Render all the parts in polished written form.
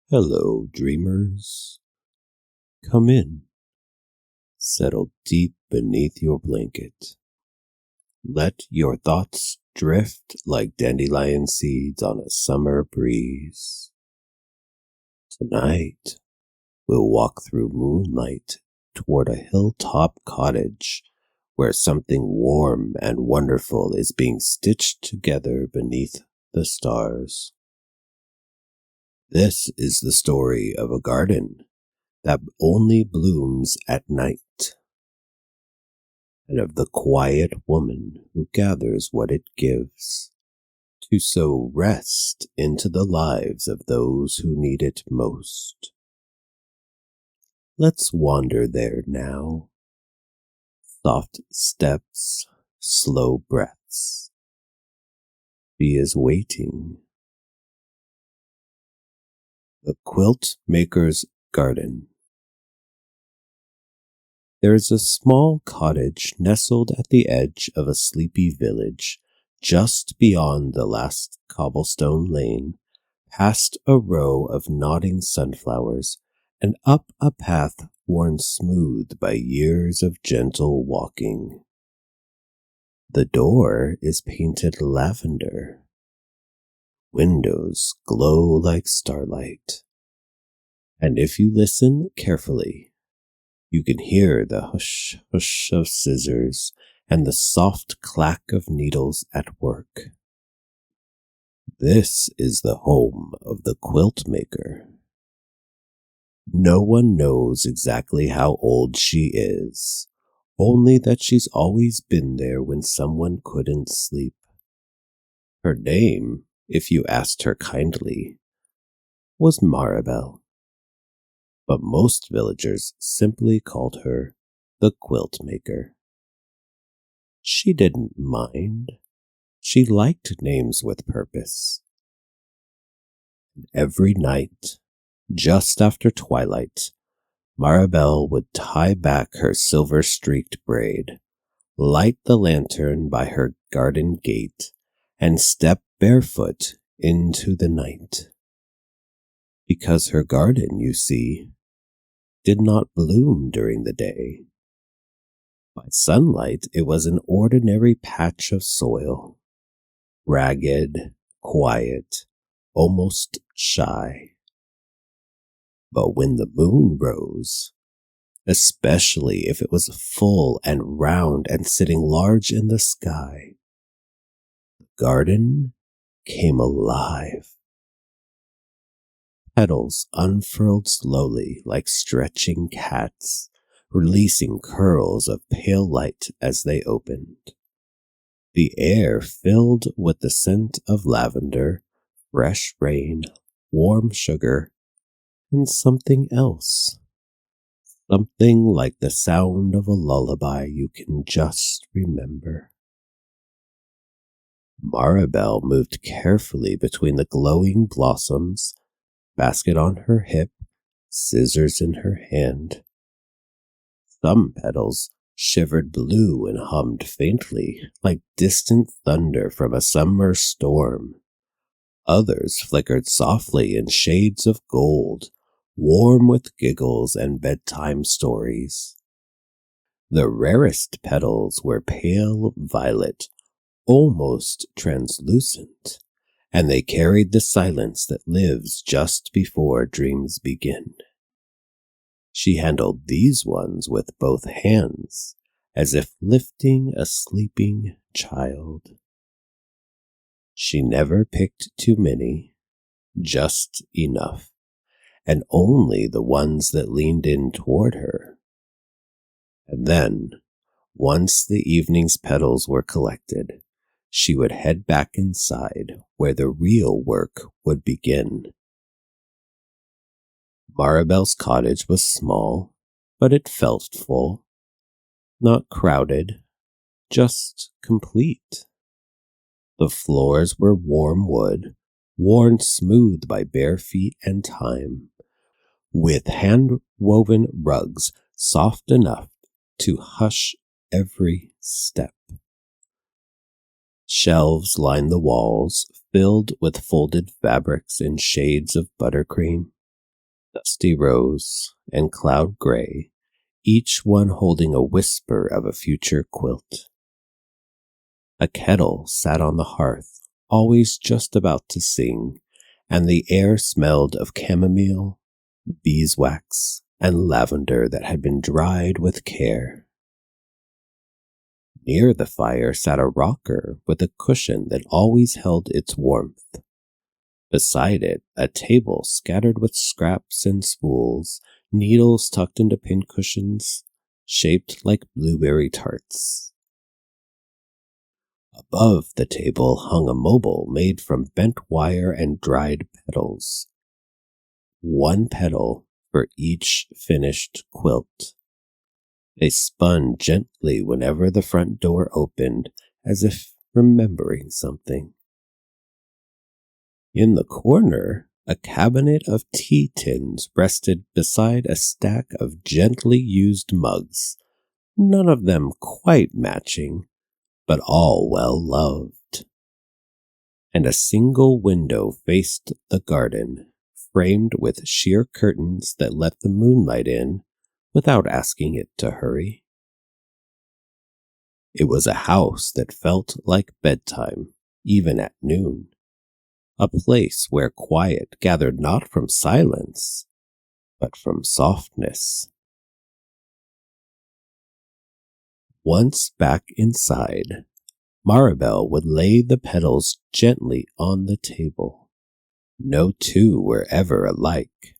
Hello, dreamers. Come in. Settle deep beneath your blanket. Let your thoughts drift like dandelion seeds on a summer breeze. Tonight, we'll walk through moonlight toward a hilltop cottage where something warm and wonderful is being stitched together beneath the stars. This is the story of a garden that only blooms at night, and of the quiet woman who gathers what it gives to sow rest into the lives of those who need it most. Let's wander there now. Soft steps, slow breaths. She is waiting. The Quiltmaker's Garden. There is a small cottage nestled at the edge of a sleepy village, just beyond the last cobblestone lane, past a row of nodding sunflowers, and up a path worn smooth by years of gentle walking. The door is painted lavender. Windows glow like starlight. And if you listen carefully, you can hear the hush hush of scissors and the soft clack of needles at work. This is the home of the Quiltmaker. No one knows exactly how old she is, only that she's always been there when someone couldn't sleep. Her name, if you asked her kindly, was Maribel. But most villagers simply called her the Quiltmaker. She didn't mind. She liked names with purpose. Every night, just after twilight, Maribel would tie back her silver-streaked braid, light the lantern by her garden gate, and step barefoot into the night. Because her garden, you see, did not bloom during the day. By sunlight, it was an ordinary patch of soil, ragged, quiet, almost shy. But when the moon rose, especially if it was full and round and sitting large in the sky, the garden came alive. Petals unfurled slowly like stretching cats, releasing curls of pale light as they opened. The air filled with the scent of lavender, fresh rain, warm sugar, and something else. Something like the sound of a lullaby you can just remember. Maribel moved carefully between the glowing blossoms, basket on her hip, scissors in her hand. Some petals shivered blue and hummed faintly like distant thunder from a summer storm. Others flickered softly in shades of gold, warm with giggles and bedtime stories. The rarest petals were pale violet, almost translucent, and they carried the silence that lives just before dreams begin. She handled these ones with both hands, as if lifting a sleeping child. She never picked too many, just enough, and only the ones that leaned in toward her. And then, once the evening's petals were collected, she would head back inside where the real work would begin. Maribel's cottage was small, but it felt full. Not crowded, just complete. The floors were warm wood, worn smooth by bare feet and time, with hand-woven rugs soft enough to hush every step. Shelves lined the walls, filled with folded fabrics in shades of buttercream. Dusty rose and cloud gray, each one holding a whisper of a future quilt. A kettle sat on the hearth, always just about to sing, and the air smelled of chamomile, beeswax, and lavender that had been dried with care. Near the fire sat a rocker with a cushion that always held its warmth. Beside it, a table scattered with scraps and spools, needles tucked into pincushions, shaped like blueberry tarts. Above the table hung a mobile made from bent wire and dried petals. One petal for each finished quilt. They spun gently whenever the front door opened, as if remembering something. In the corner, a cabinet of tea tins rested beside a stack of gently used mugs, none of them quite matching, but all well loved. And a single window faced the garden, framed with sheer curtains that let the moonlight in without asking it to hurry. It was a house that felt like bedtime, even at noon. A place where quiet gathered not from silence, but from softness. Once back inside, Maribel would lay the petals gently on the table. No two were ever alike.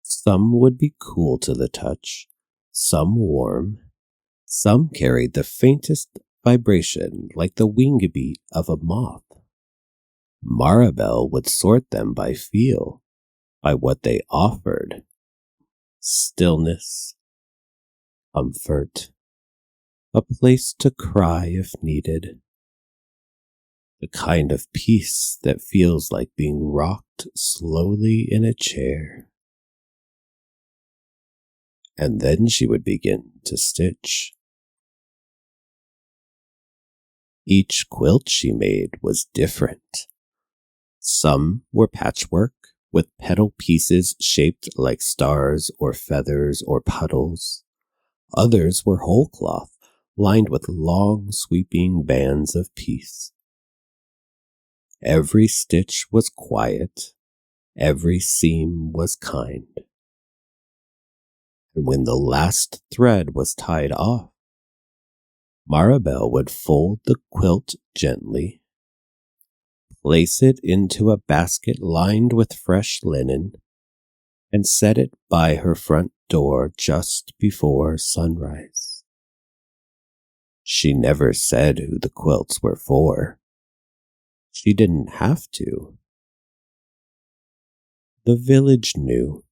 Some would be cool to the touch, some warm, some carried the faintest vibration like the wing beat of a moth. Maribel would sort them by feel, by what they offered. Stillness, comfort, a place to cry if needed. The kind of peace that feels like being rocked slowly in a chair. And then she would begin to stitch. Each quilt she made was different. Some were patchwork, with petal pieces shaped like stars or feathers or puddles. Others were whole cloth, lined with long, sweeping bands of peace. Every stitch was quiet, every seam was kind. And when the last thread was tied off, Maribel would fold the quilt gently, place it into a basket lined with fresh linen, and set it by her front door just before sunrise. She never said who the quilts were for. She didn't have to. The village knew.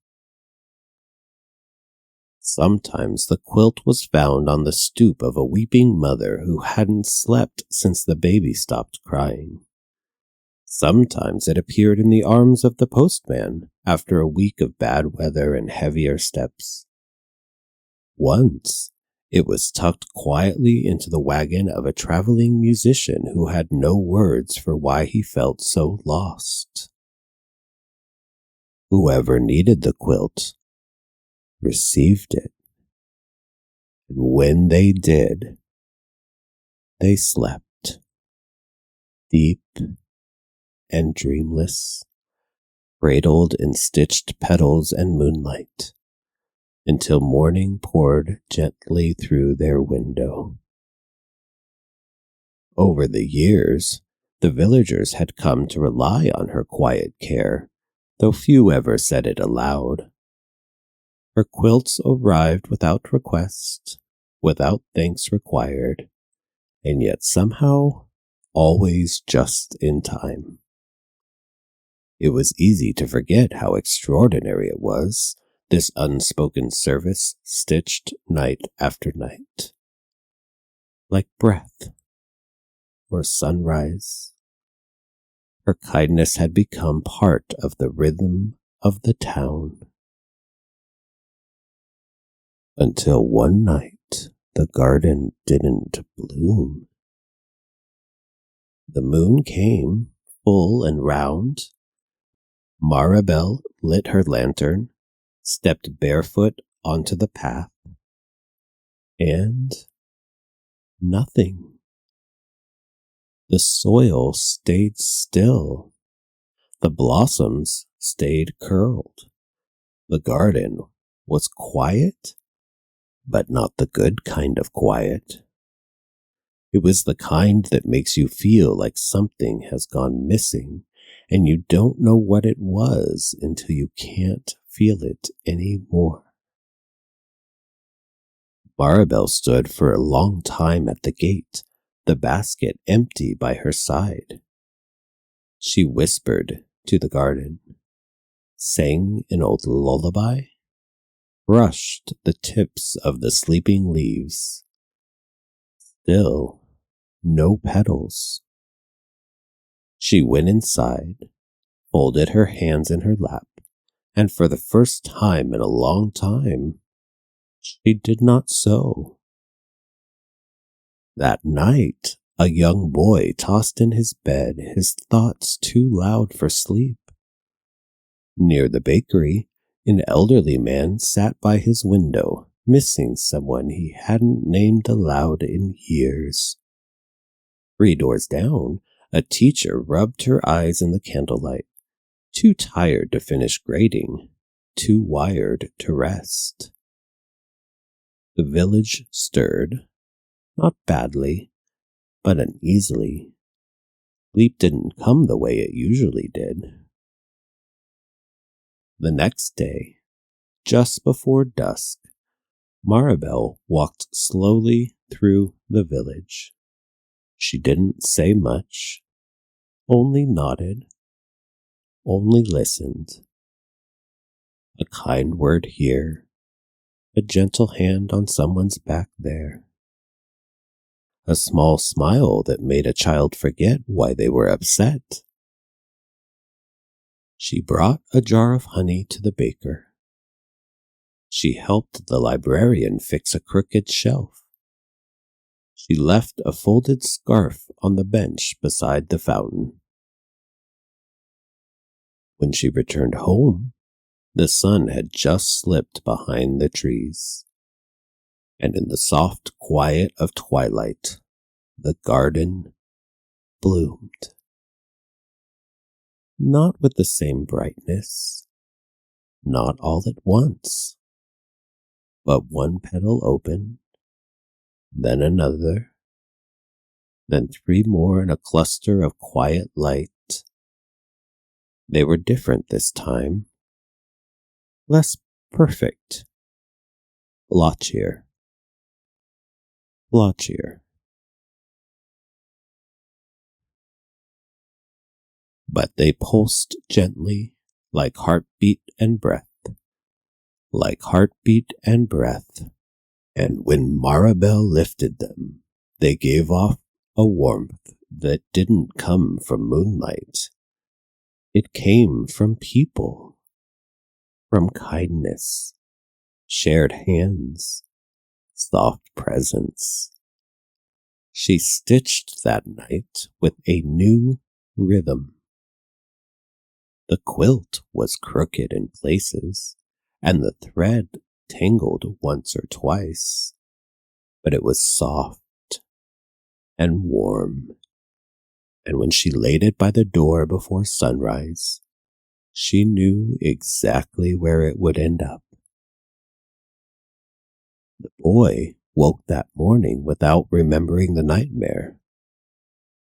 Sometimes the quilt was found on the stoop of a weeping mother who hadn't slept since the baby stopped crying. Sometimes it appeared in the arms of the postman after a week of bad weather and heavier steps. Once, it was tucked quietly into the wagon of a traveling musician who had no words for why he felt so lost. Whoever needed the quilt received it. And when they did, they slept, deep and dreamless, cradled in stitched petals and moonlight, until morning poured gently through their window. Over the years, the villagers had come to rely on her quiet care, though few ever said it aloud. Her quilts arrived without request, without thanks required, and yet somehow always just in time. It was easy to forget how extraordinary it was, this unspoken service stitched night after night. Like breath or sunrise, her kindness had become part of the rhythm of the town. Until one night, the garden didn't bloom. The moon came, full and round. Maribel lit her lantern, stepped barefoot onto the path, and nothing. The soil stayed still. The blossoms stayed curled. The garden was quiet, but not the good kind of quiet. It was the kind that makes you feel like something has gone missing, and you don't know what it was until you can't feel it anymore. Maribel stood for a long time at the gate, the basket empty by her side. She whispered to the garden, sang an old lullaby, brushed the tips of the sleeping leaves. Still, no petals. She went inside, folded her hands in her lap, and for the first time in a long time, she did not sew. That night, a young boy tossed in his bed, his thoughts too loud for sleep. Near the bakery, an elderly man sat by his window, missing someone he hadn't named aloud in years. 3 doors down, a teacher rubbed her eyes in the candlelight, too tired to finish grading, too wired to rest. The village stirred, not badly, but uneasily. Sleep didn't come the way it usually did. The next day, just before dusk, Maribel walked slowly through the village. She didn't say much, only nodded, only listened. A kind word here, a gentle hand on someone's back there. A small smile that made a child forget why they were upset. She brought a jar of honey to the baker. She helped the librarian fix a crooked shelf. She left a folded scarf on the bench beside the fountain. When she returned home, the sun had just slipped behind the trees, and in the soft quiet of twilight, the garden bloomed. Not with the same brightness, not all at once, but one petal opened, then another, then 3 more in a cluster of quiet light. They were different this time, less perfect, blotchier. But they pulsed gently, like heartbeat and breath, and when Maribel lifted them, they gave off a warmth that didn't come from moonlight. It came from people, from kindness, shared hands, soft presence. She stitched that night with a new rhythm. The quilt was crooked in places, and the thread tangled once or twice, but it was soft and warm, and when she laid it by the door before sunrise, she knew exactly where it would end up. The boy woke that morning without remembering the nightmare.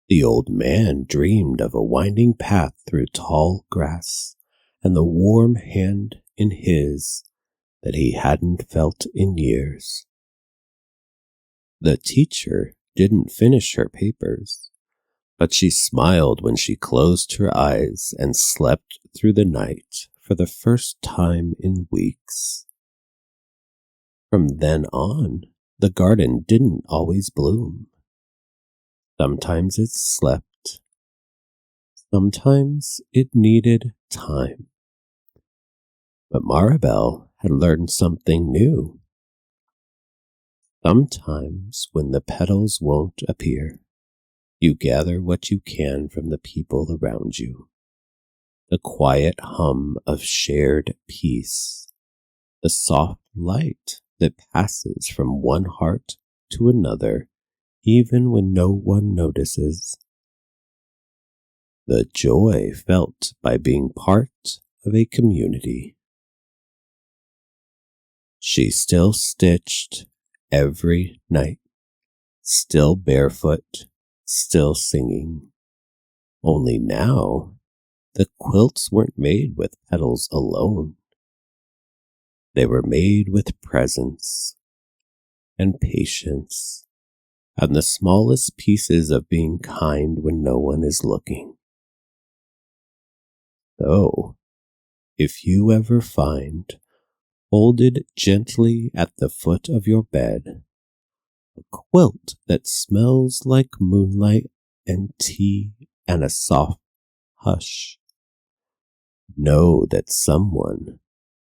The old man dreamed of a winding path through tall grass and the warm hand in his that he hadn't felt in years. The teacher didn't finish her papers, but she smiled when she closed her eyes and slept through the night for the first time in weeks. From then on, the garden didn't always bloom. Sometimes it slept. Sometimes it needed time. But Maribel had learned something new. Sometimes when the petals won't appear, you gather what you can from the people around you. The quiet hum of shared peace, the soft light that passes from one heart to another even when no one notices. The joy felt by being part of a community. She still stitched every night, still barefoot, still singing. Only now, the quilts weren't made with petals alone. They were made with presence and patience and the smallest pieces of being kind when no one is looking. So, if you ever find, folded gently at the foot of your bed, a quilt that smells like moonlight and tea and a soft hush, know that someone,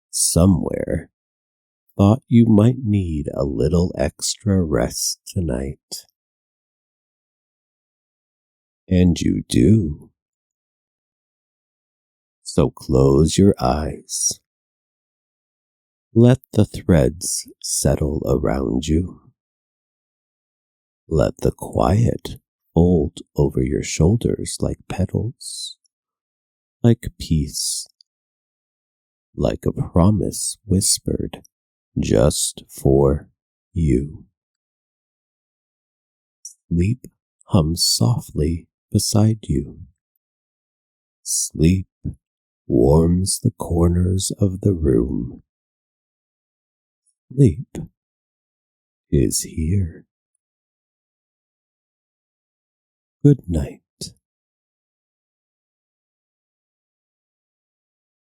somewhere, thought you might need a little extra rest tonight. And you do. So close your eyes. Let the threads settle around you. Let the quiet fold over your shoulders like petals, like peace, like a promise whispered just for you. Sleep hums softly beside you. Sleep warms the corners of the room. Sleep is here. Good night.